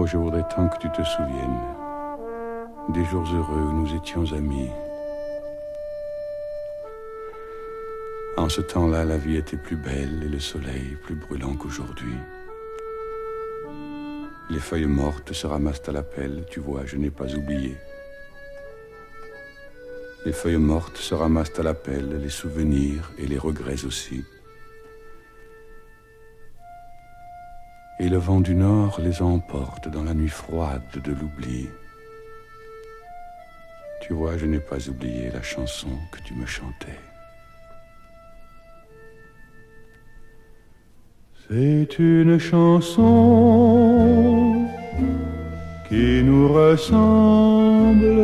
Oh, je voudrais tant que tu te souviennes des jours heureux où nous étions amis. En ce temps-là, la vie était plus belle et le soleil plus brûlant qu'aujourd'hui. Les feuilles mortes se ramassent à la pelle, tu vois, je n'ai pas oublié. Les feuilles mortes se ramassent à la pelle, les souvenirs et les regrets aussi. Et le vent du nord les emporte dans la nuit froide de l'oubli. Tu vois, je n'ai pas oublié la chanson que tu me chantais. C'est une chanson qui nous ressemble.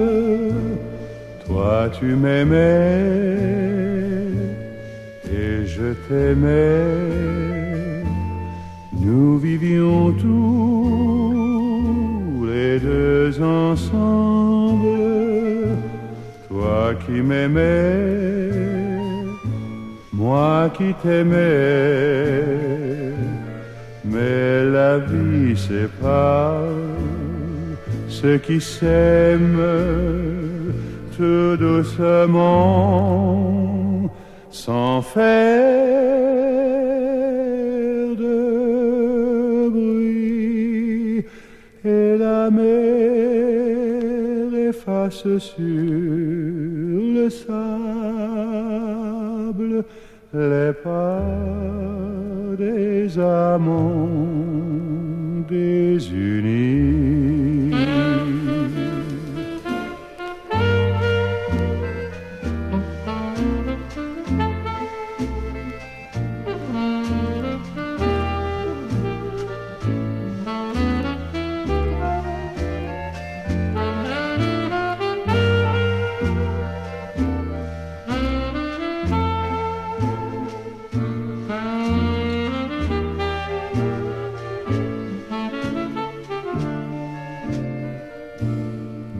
Toi tu m'aimais et je t'aimais. Nous vivions tous les deux ensemble. Toi qui m'aimais, moi qui t'aimais. Mais la vie sépare ceux qui s'aiment tout doucement, sans faire de bruit. Et la mer efface sur le sable les pas des amants désunis.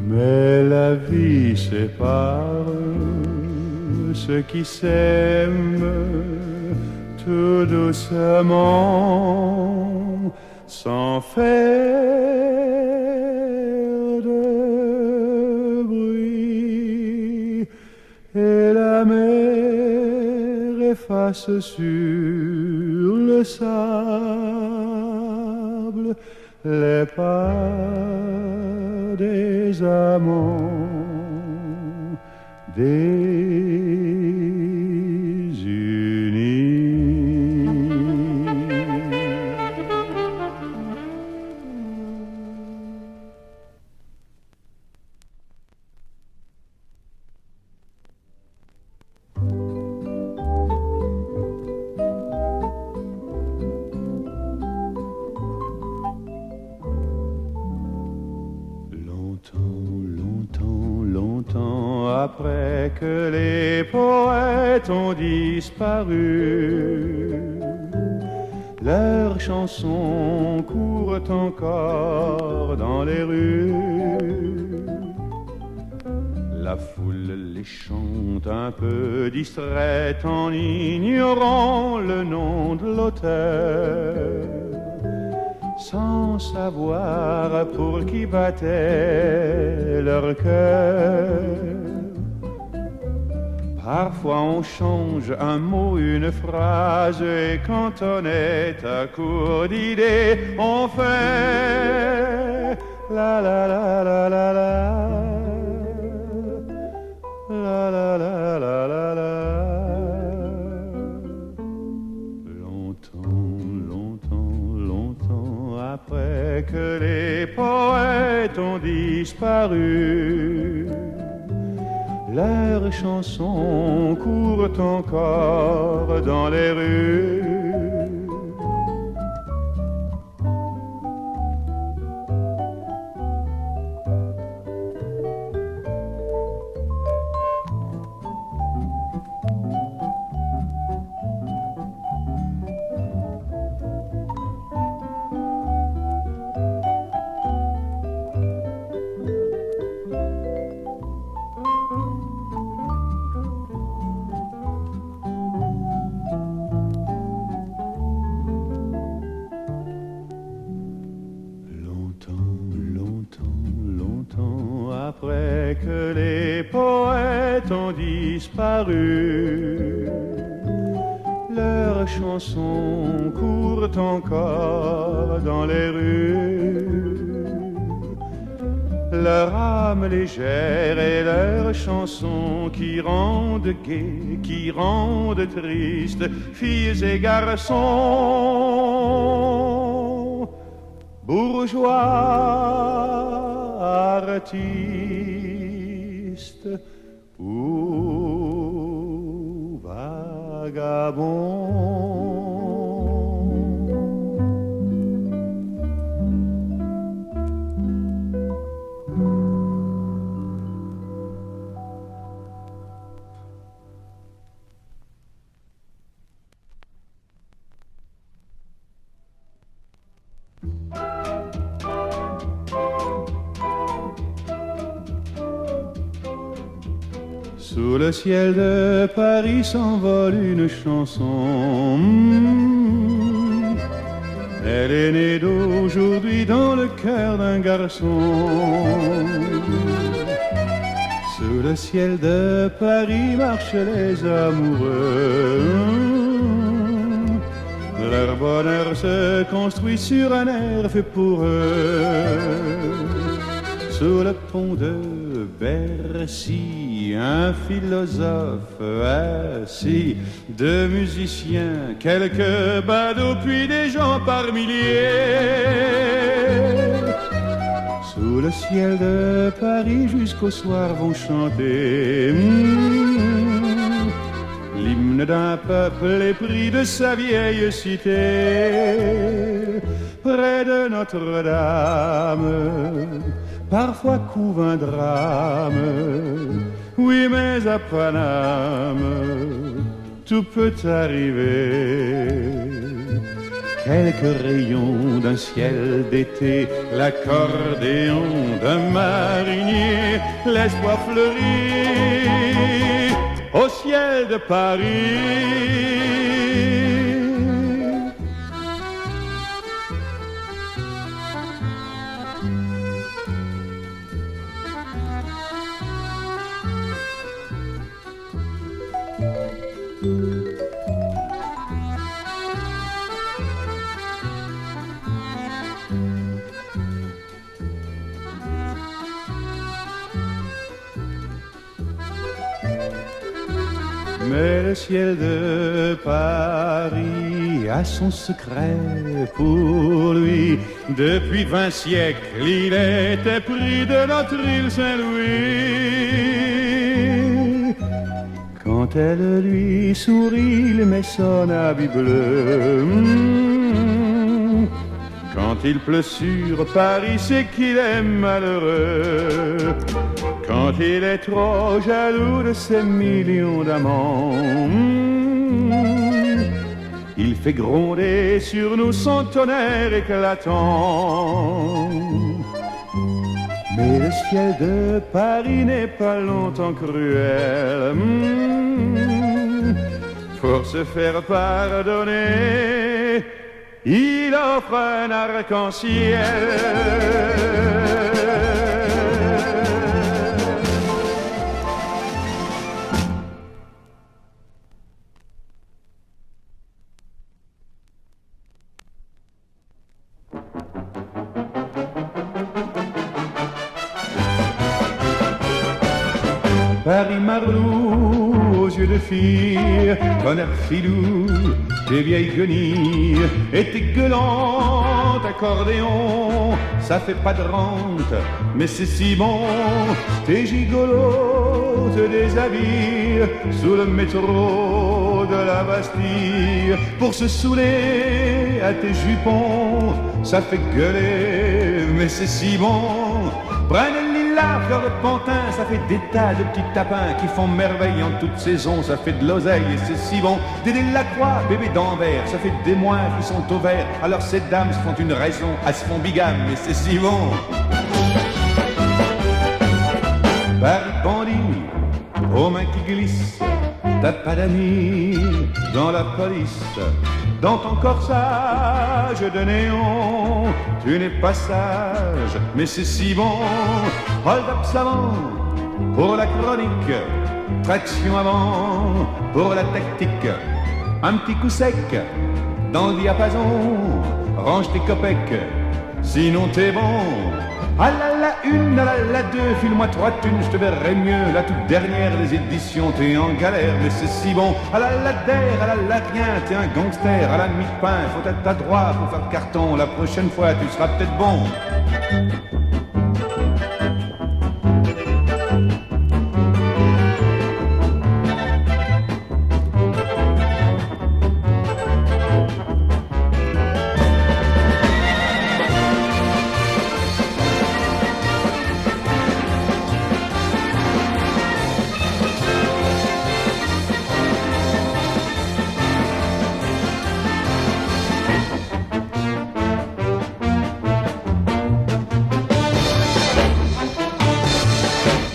Mais la vie sépare ceux qui s'aiment tout doucement, sans faire de bruit. Et la mer efface sur le sable les pas des amants après que les poètes ont disparu, leurs chansons courent encore dans les rues. La foule les chante un peu distraite en ignorant le nom de l'auteur, sans savoir pour qui battait leur cœur. Parfois on change un mot, une phrase, et quand on est à court d'idées, on fait la la la la la la, la la la la la la. Longtemps, longtemps, longtemps après que les poètes ont disparu, leurs chansons courent encore dans les rues. dès que les poètes ont disparu, leurs chansons courent encore dans les rues. Leur âme légère et leurs chansons qui rendent gais, qui rendent tristes, filles et garçons, bourgeois, artistes ou vagabonds. Sous le ciel de Paris s'envole une chanson. Elle est née d'aujourd'hui dans le cœur d'un garçon. Sous le ciel de Paris marchent les amoureux. Leur bonheur se construit sur un air fait pour eux. Sous le pont de Bercy, un philosophe assis, deux musiciens, quelques badauds, puis des gens par milliers. Sous le ciel de Paris jusqu'au soir vont chanter l'hymne d'un peuple épris de sa vieille cité. Près de Notre-Dame, parfois couve un drame, oui mais à Paname, tout peut arriver. Quelques rayons d'un ciel d'été, l'accordéon d'un marinier, l'espoir fleurit au ciel de Paris. Mais le ciel de Paris a son secret pour lui. Depuis 20 siècles, il était pris de notre île Saint-Louis. Quand elle lui sourit, il met son habit bleu. Quand il pleut sur Paris, c'est qu'il est malheureux. Quand il est trop jaloux de ses millions d'amants, il fait gronder sur nous son tonnerre éclatant. Mais le ciel de Paris n'est pas longtemps cruel. Pour se faire pardonner, il offre un arc-en-ciel. Paris Marlou, aux yeux de fille, tonnerre filou, des vieilles guenilles, et tes gueulantes accordéons, ça fait pas de rente, mais c'est si bon, tes gigolos te déshabillent sous le métro de la Bastille, pour se saouler à tes jupons, ça fait gueuler, mais c'est si bon, prenez la fleur de pantin, ça fait des tas de petits tapins qui font merveille en toute saison, ça fait de l'oseille et c'est si bon. Dédé Lacroix, bébé d'Anvers, ça fait des mois qui sont au vert. Alors ces dames se font une raison, elles se font bigame et c'est si bon. Paris bandit, aux mains qui glissent, t'as pas d'amis dans la police. Dans ton corsage de néon, tu n'es pas sage, mais c'est si bon. Hold up savant, pour la chronique, traction avant pour la tactique. Un petit coup sec dans le diapason, range tes copecs, sinon t'es bon. Ah là la une, ah là la deux, file-moi 3 thunes, je te verrai mieux. La toute dernière des éditions, t'es en galère, mais c'est si bon. Ah là la der, ah là la rien, t'es un gangster. À la mi-pain, faut être à droit pour faire carton. La prochaine fois, tu seras peut-être bon.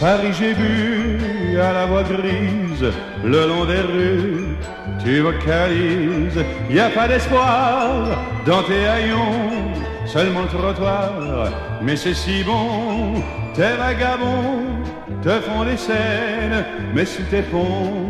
Paris, j'ai bu à la voix grise, le long des rues, tu vocalises, y a pas d'espoir dans tes haillons, seulement le trottoir, mais c'est si bon, tes vagabonds te font des scènes, mais sous tes ponts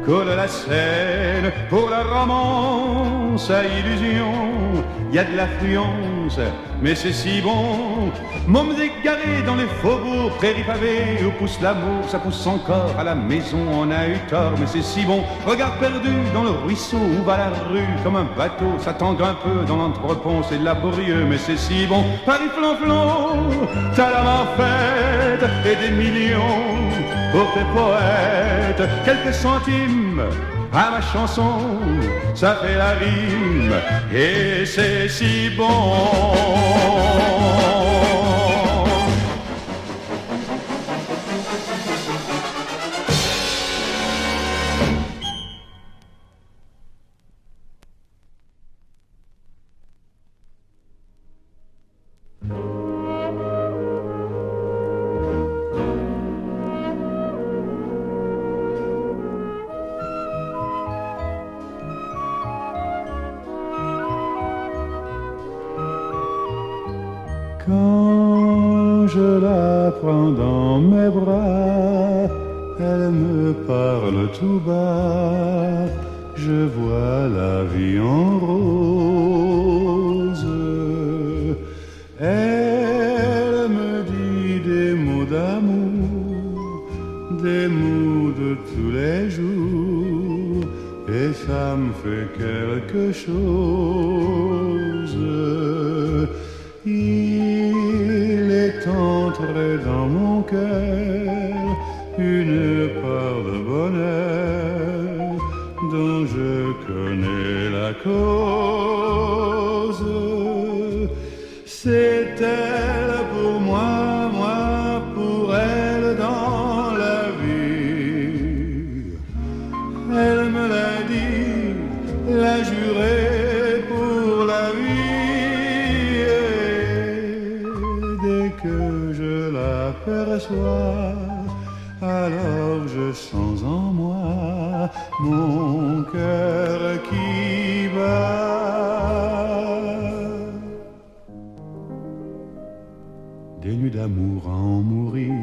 coule la Seine, pour la romance à illusion, y a de l'affluence, mais c'est si bon. Mômes égarés dans les faubourgs, prairies pavées, où pousse l'amour, ça pousse encore à la maison, on a eu tort, mais c'est si bon. Regard perdu dans le ruisseau, où va la rue, comme un bateau, ça tangue un peu dans l'entrepont, c'est laborieux, mais c'est si bon. Paris flanflan, t'as la main faite, et des millions pour tes poètes, quelques centimes à ma chanson, ça fait la rime, et c'est si bon. Quand je la prends dans mes bras, elle me parle tout bas, je vois la vie en rose. Elle me dit des mots d'amour, des mots de tous les jours, et ça me fait quelque chose. Il est entré dans mon cœur une part de bonheur dont je connais la cause. C'est elle pour moi, moi pour elle dans la vie. Elle me l'a dit, l'a juré pour la vie. Dès que je l'aperçois, alors je sens en moi mon cœur qui bat. Des nuits d'amour à en mourir,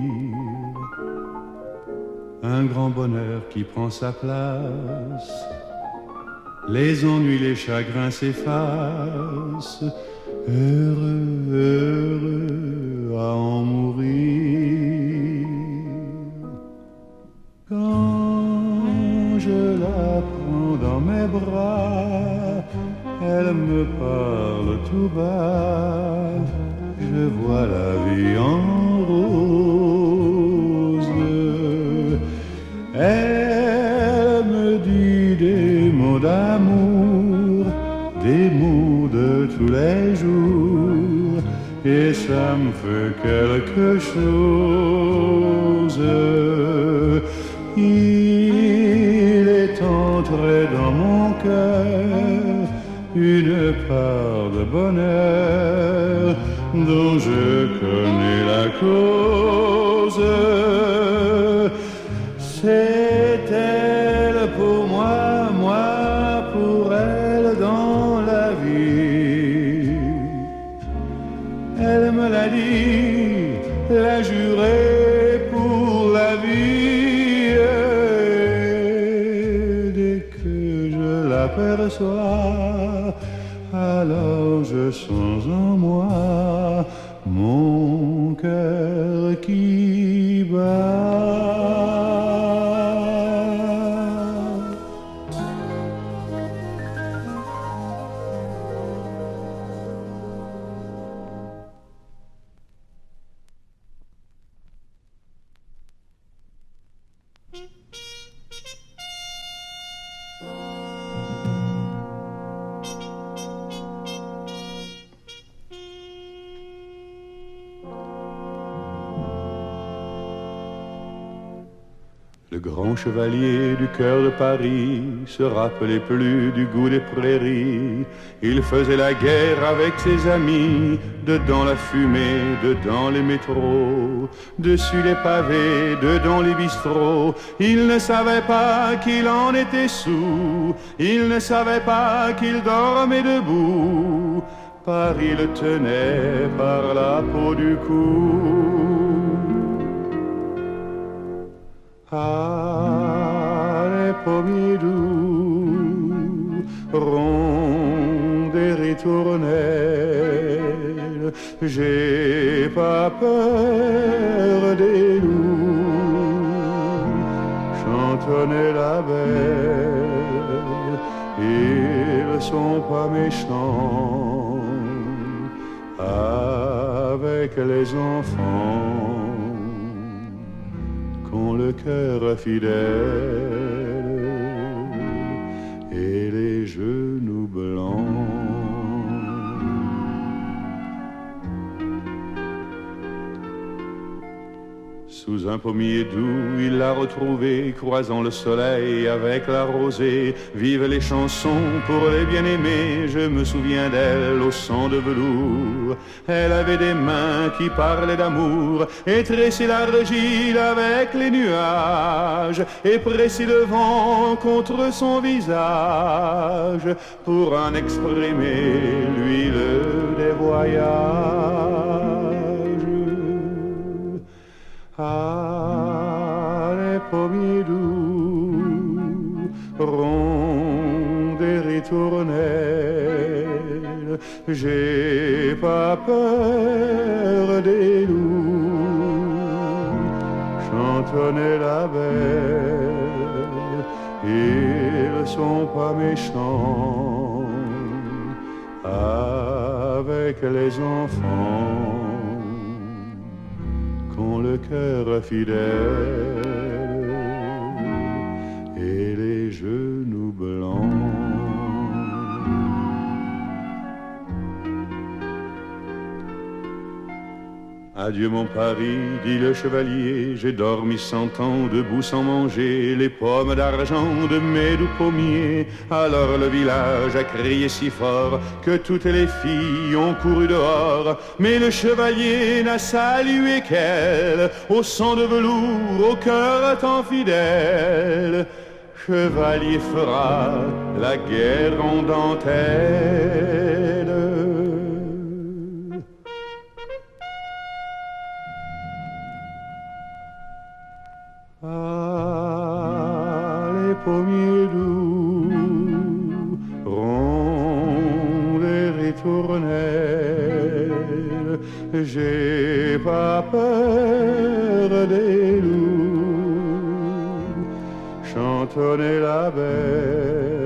un grand bonheur qui prend sa place. Les ennuis, les chagrins s'effacent, heureux, heureux à en mourir. Quand je la prends dans mes bras, elle me parle tout bas, je vois la vie en rose. Elle me dit des mots d'amour, des mots de tous les jours, et ça me fait quelque chose. Il est entré dans mon cœur une part de bonheur dont je connais la cause. C'est elle pour moi, moi pour elle dans la vie. Elle me l'a dit, l'a juré pour la aperçois, alors je sens en moi mon cœur qui bat. Le grand chevalier du cœur de Paris se rappelait plus du goût des prairies. Il faisait la guerre avec ses amis, dedans la fumée, dedans les métros, dessus les pavés, dedans les bistrots. Il ne savait pas qu'il en était soûl, il ne savait pas qu'il dormait debout. Paris le tenait par la peau du cou. Ah, les pommiers doux, ronds et ritournelles, j'ai pas peur des loups, chantonnait la belle, ils sont pas méchants avec les enfants. Le cœur fidèle et les genoux blancs. Sous un pommier doux, il l'a retrouvée, croisant le soleil avec la rosée. Vive les chansons pour les bien-aimés, je me souviens d'elle au son de velours. Elle avait des mains qui parlaient d'amour, et tressait l'argile avec les nuages, et pressait le vent contre son visage, pour en exprimer l'huile des voyages. Ah, les pommiers doux, ronds et ritournelles, j'ai pas peur des loups, chantonnait la belle, ils sont pas méchants avec les enfants. Le cœur fidèle et les genoux blancs. Adieu mon Paris, dit le chevalier, j'ai dormi 100 ans debout sans manger les pommes d'argent de mes doux pommiers. Alors le village a crié si fort que toutes les filles ont couru dehors, mais le chevalier n'a salué qu'elle au son de velours, au cœur tant fidèle. Chevalier fera la guerre en dentelle. Ah, les pommiers doux, ronds et ritournelles, j'ai pas peur des loups, chantonnait la belle,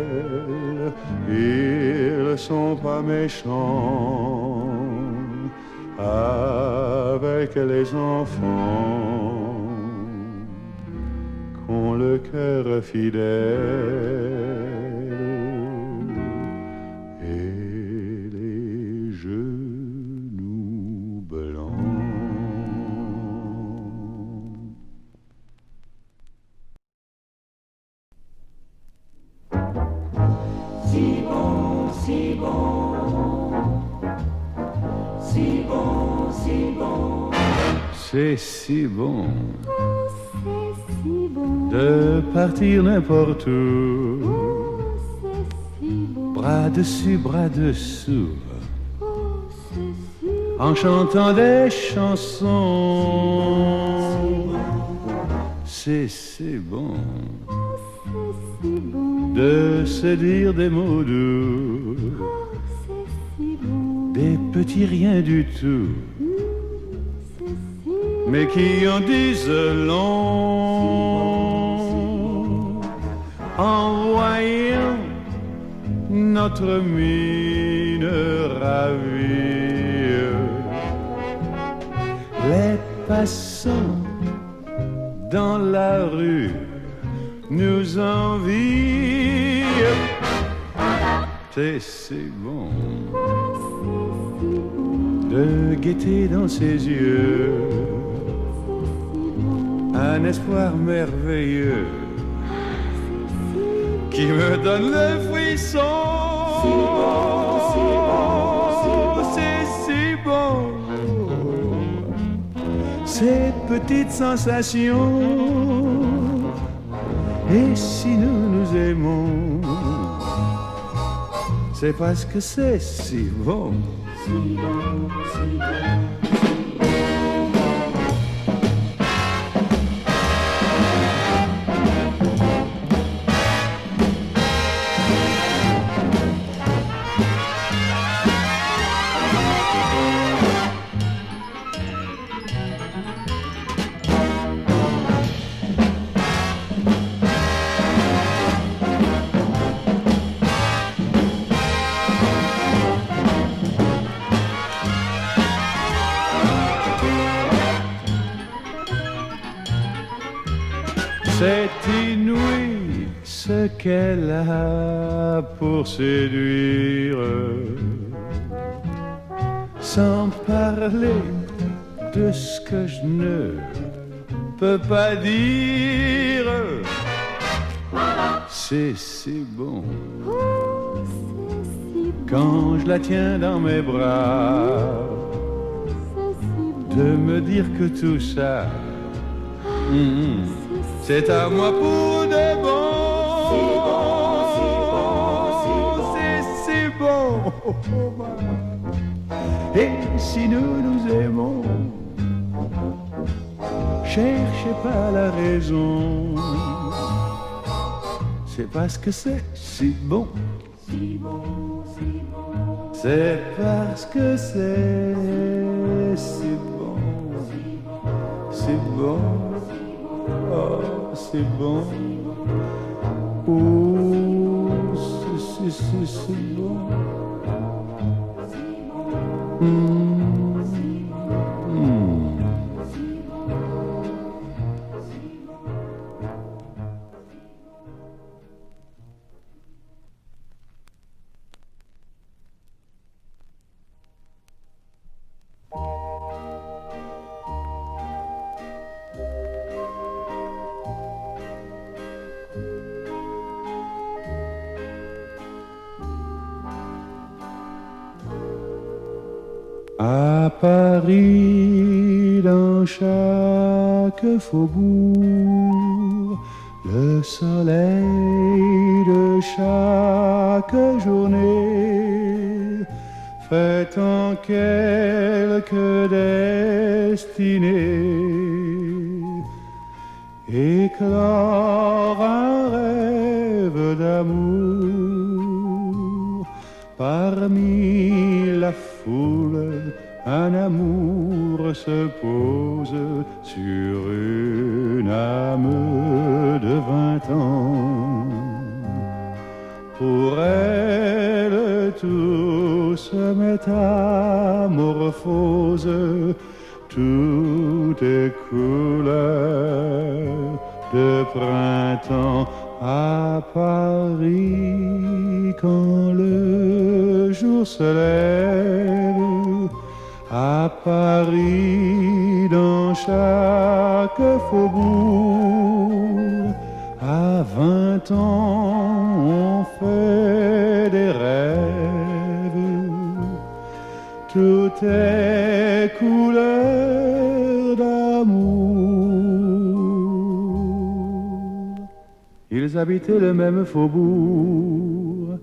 ils sont pas méchants avec les enfants. Le cœur fidèle et les genoux blancs. Si bon, si bon, si bon, si bon. C'est si bon. De partir n'importe où, bras dessus, bras dessous, en chantant des chansons. C'est si bon de se dire des mots doux, des petits riens du tout, mais qui en disent long en voyant notre mine ravie. Les passants dans la rue nous envient. C'est si bon de guetter dans ses yeux un espoir merveilleux qui me donne le frisson. C'est si bon, ces petites sensations. Et si nous nous aimons, c'est parce que c'est si bon. Si bon, si bon. C'est inouï ce qu'elle a pour séduire, sans parler de ce que je ne peux pas dire. C'est si bon quand je la tiens dans mes bras, de me dire que tout ça, c'est à moi pour de bon. C'est si bon. Et si nous nous aimons, cherchez pas la raison. C'est parce que c'est si bon. C'est parce que c'est si bon. C'est bon. Oh, c'est bon. Oh, c'est bon. À Paris, dans chaque faubourg, le soleil de chaque journée fait en quelques destinées éclore un rêve d'amour. Parmi la foule, un amour se pose sur une âme de 20 ans. Pour elle, tout se métamorphose, tout est couleur de printemps. À Paris, quand le jour se lève, à Paris, dans chaque faubourg, à 20 ans, on fait des rêves. Tout est couleur d'amour. Ils habitaient le même faubourg,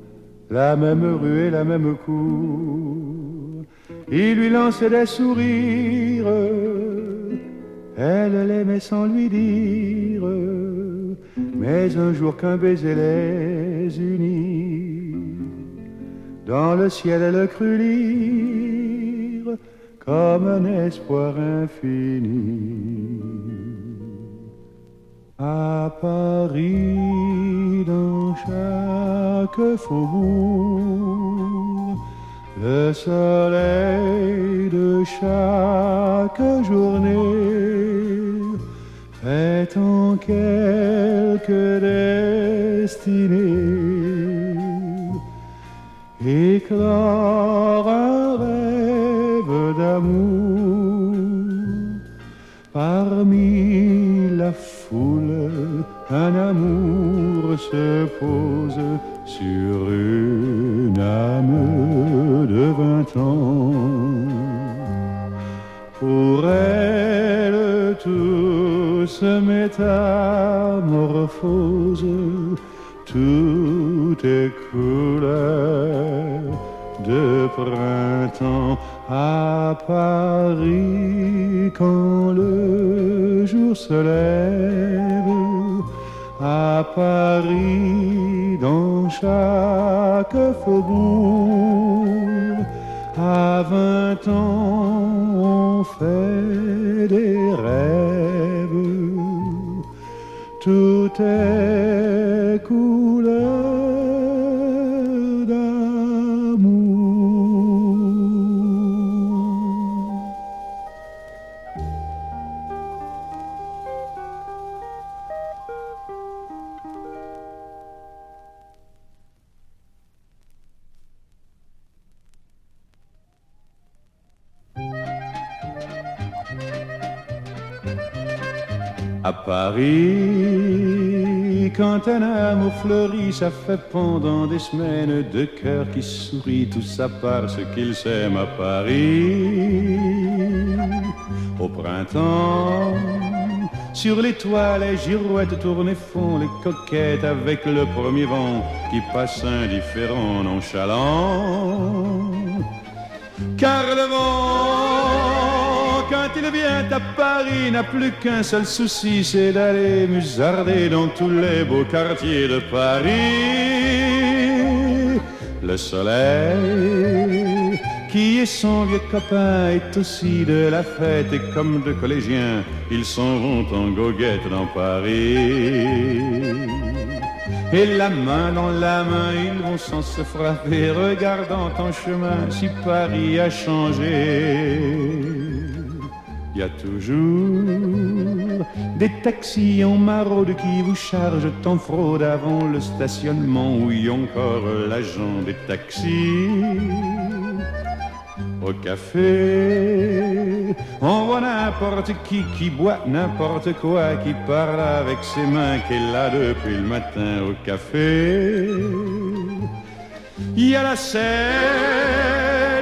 la même rue et la même cour. Il lui lançait des sourires, elle l'aimait sans lui dire. Mais un jour qu'un baiser les unis. Dans le ciel, elle crut lire comme un espoir infini. À Paris, dans chaque faubourg, le soleil de chaque journée fait en quelques destinées éclore un rêve d'amour. Parmi la foule, un amour se pose sur une âme de 20 ans. Pour elle, tout se métamorphose, tout est couleur de printemps. À Paris, quand le jour se lève, à Paris, dans chaque faubourg, à 20 ans, on fait des rêves. Tout est couleur d'amour. À Paris, quand un amour fleurit, ça fait pendant des semaines deux cœurs qui sourient, tout ça parce qu'ils s'aiment. À Paris, au printemps, sur les toits, les girouettes tournent et font les coquettes avec le premier vent qui passe indifférent, nonchalant. Car le vent, quand il vient à Paris, n'a plus qu'un seul souci, c'est d'aller musarder dans tous les beaux quartiers de Paris. Le soleil, qui est son vieux copain, est aussi de la fête, et comme deux collégiens, ils s'en vont en goguette dans Paris. Et la main dans la main, ils vont sans se frapper, regardant en chemin si Paris a changé. Il y a toujours des taxis en maraude qui vous chargent en fraude avant le stationnement, où y a encore l'agent des taxis. Au café, on voit n'importe qui boit n'importe quoi, qui parle avec ses mains, qui est là depuis le matin. Au café, il y a la Seine,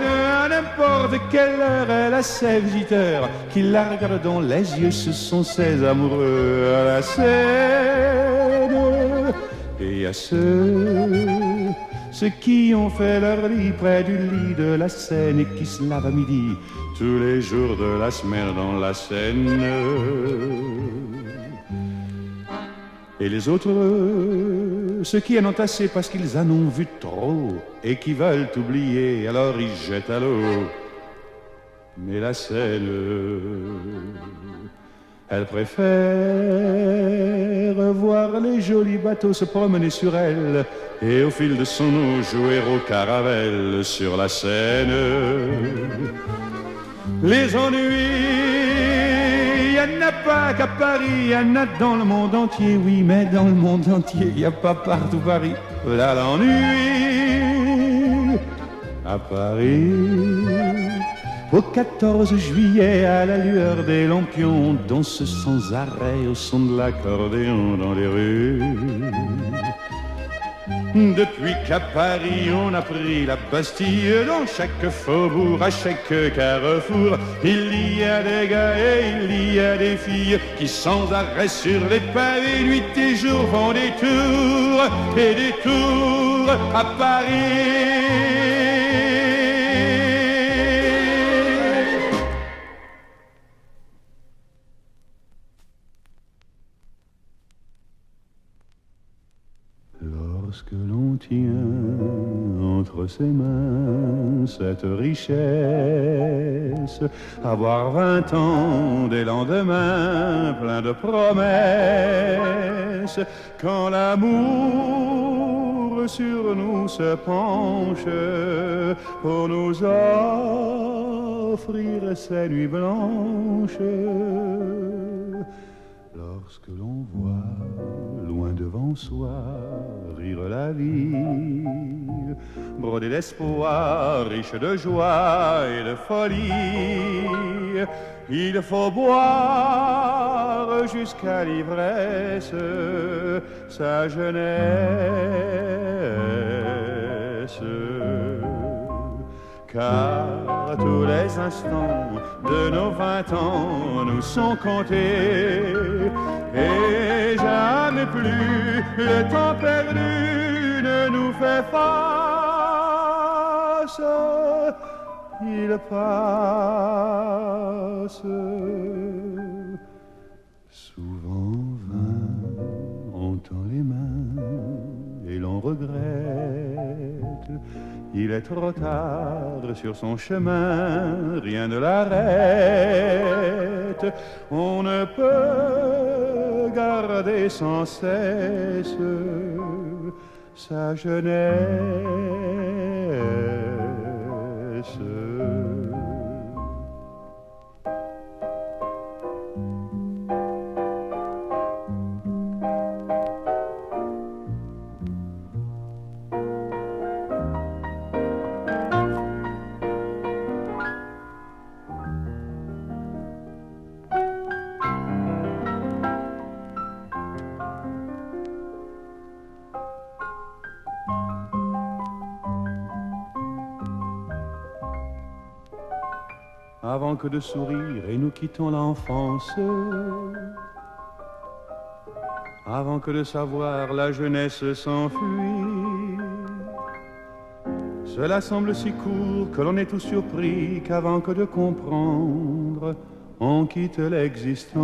à n'importe quelle heure, elle a ses visiteurs qui la regardent dans les yeux, ce sont ses amoureux. À la Seine, et il y a ceux qui ont fait leur lit près du lit de la Seine et qui se lavent à midi tous les jours de la semaine dans la Seine. Et les autres, ceux qui en ont assez parce qu'ils en ont vu trop et qui veulent oublier, alors ils jettent à l'eau. Mais la Seine, elle préfère voir les jolis bateaux se promener sur elle et au fil de son eau jouer au caravelle sur la Seine. Les ennuis, il n'y en a pas qu'à Paris, il y en a dans le monde entier, oui, mais dans le monde entier, il n'y a pas partout Paris. Là l'ennui, à Paris. Au 14 juillet, à la lueur des lampions, on danse sans arrêt au son de l'accordéon dans les rues. Depuis qu'à Paris on a pris la Bastille, dans chaque faubourg, à chaque carrefour, il y a des gars et il y a des filles qui sans arrêt sur les pavés, nuit et jour, font des tours et des tours à Paris. Lorsque l'on entre ses mains cette richesse, avoir 20 ans des lendemains pleins de promesses, quand l'amour sur nous se penche pour nous offrir ces nuits blanches. Lorsque l'on voit loin devant soi rire la vie, brodée d'espoir, riche de joie et de folie, il faut boire jusqu'à l'ivresse sa jeunesse. Car tous les instants de nos 20 ans nous sont comptés, et jamais plus le temps perdu ne nous fait face. Il passe. Souvent vain, on tend les mains et l'on regrette. Il est trop tard sur son chemin, rien ne l'arrête. On ne peut garder sans cesse sa jeunesse. Avant que de sourire et nous quittons l'enfance, avant que de savoir la jeunesse s'enfuit, cela semble si court que l'on est tout surpris qu'avant que de comprendre, on quitte l'existence.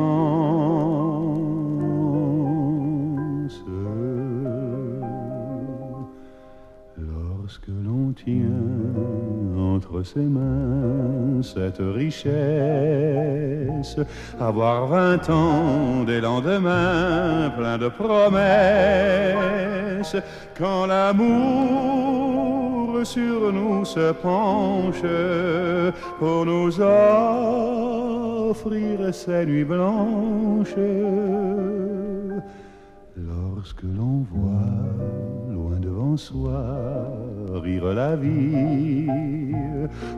Lorsque l'on tient entre ses mains cette richesse, avoir 20 ans des lendemains pleins de promesses, quand l'amour sur nous se penche pour nous offrir ces nuits blanches, lorsque l'on voit loin devant soi rire la vie,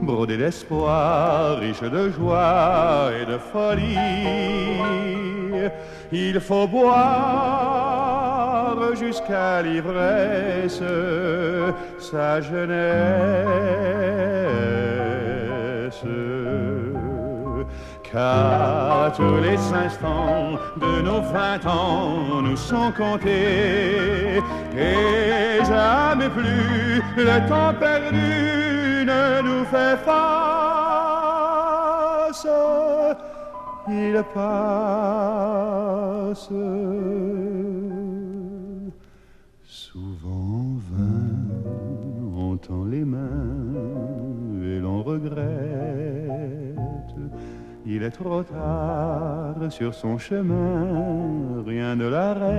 brodée d'espoir, riche de joie et de folie, il faut boire jusqu'à l'ivresse sa jeunesse. Car tous les instants de nos 20 ans nous sont comptés, et jamais plus le temps perdu ne nous fait face. Il passe. Souvent vain, on tend les mains et l'on regrette. Il est trop tard sur son chemin, rien ne l'arrête.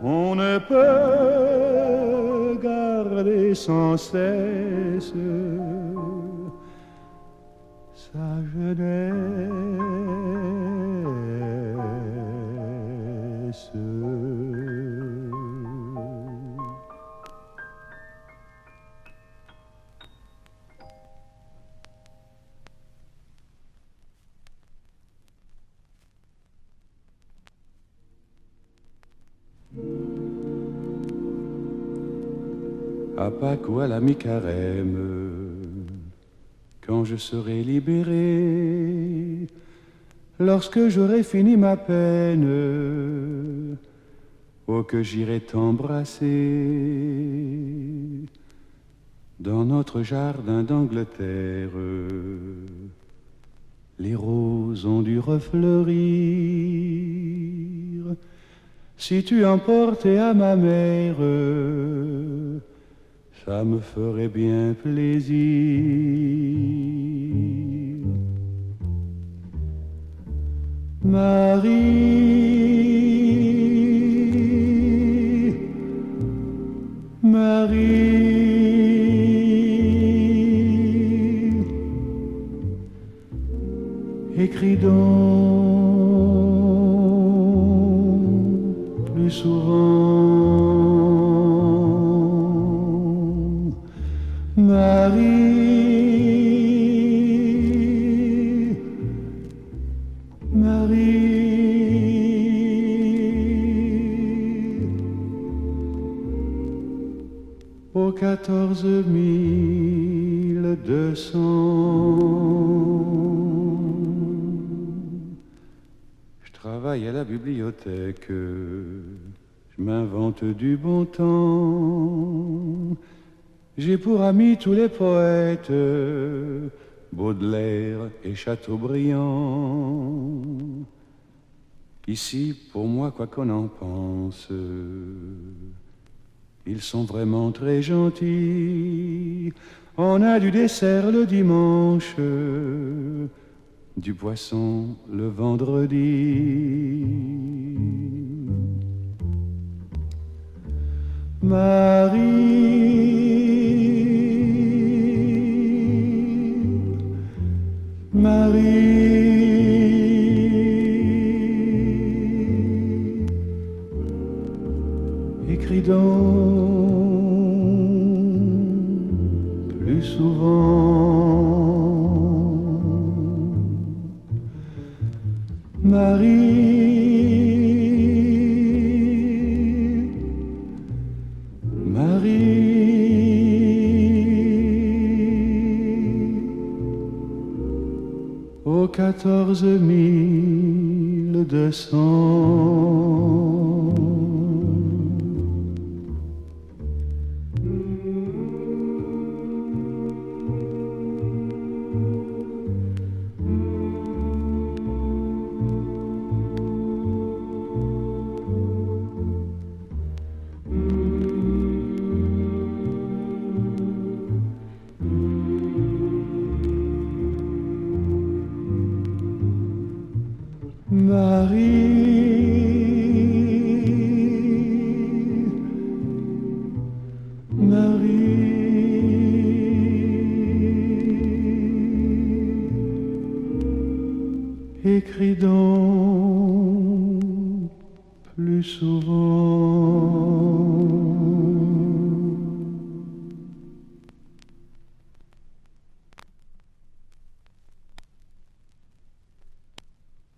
On ne peut garder sans cesse sa jeunesse. À Pâques ou à la mi-carême, quand je serai libéré, lorsque j'aurai fini ma peine, oh que j'irai t'embrasser dans notre jardin d'Angleterre. Les roses ont dû refleurir si tu emportais à ma mère ça me ferait bien plaisir. Marie, Marie, écris donc plus souvent. Marie, Marie, au 14 200. Je travaille à la bibliothèque, je m'invente du bon temps. J'ai pour amis tous les poètes, Baudelaire et Chateaubriand. Ici, pour moi, quoi qu'on en pense, ils sont vraiment très gentils. On a du dessert le dimanche, du poisson le vendredi. Marie, Marie, écris donc plus souvent. Marie, Marie, au 14 200. Marie, Marie, écris donc plus souvent.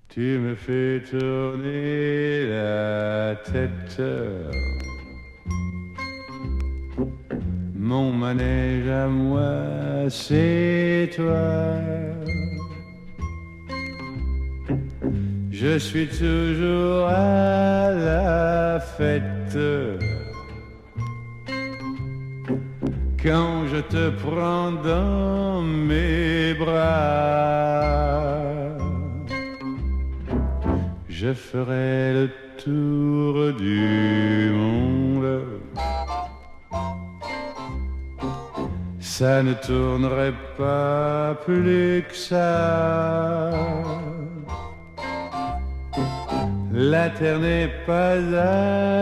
Tu me fais tourner la tête, mon manège à moi, c'est toi. Je suis toujours à la fête quand je te prends dans mes bras. Je ferai le tour du monde, ça ne tournerait pas plus que ça. La terre n'est pas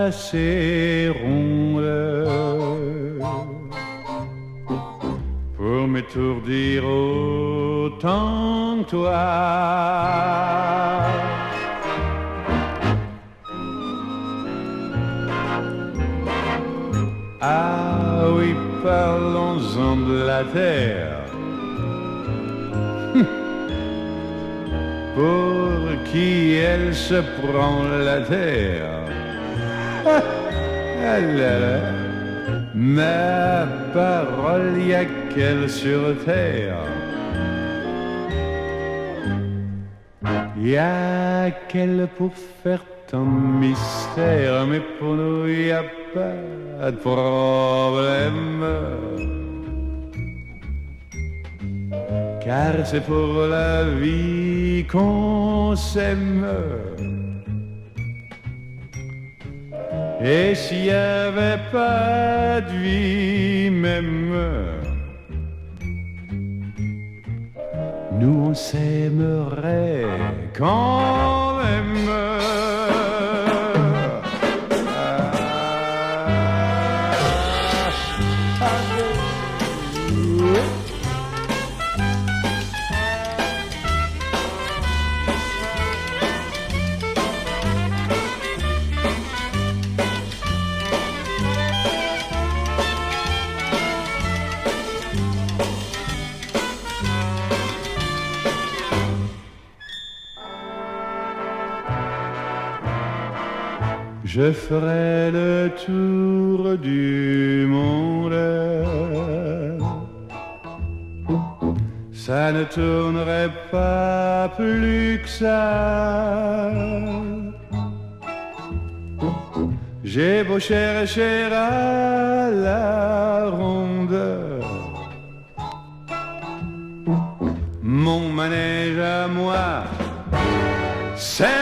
assez ronde pour m'étourdir autant que toi. Ah oui, parlons-en de la terre. Pour qui elle se prend la terre. Ah, ah là là. Ma parole, y a qu'elle sur terre. Y a qu'elle pour faire tant mystère, mais pour nous y a pas de problème. Car c'est pour la vie qu'on s'aime. Et s'il n'y avait pas de vie, m'aimes, nous on s'aimerait quand même. Je ferai le tour du monde, ça ne tournerait pas plus que ça. J'ai beau chercher à la ronde, mon manège à moi, c'est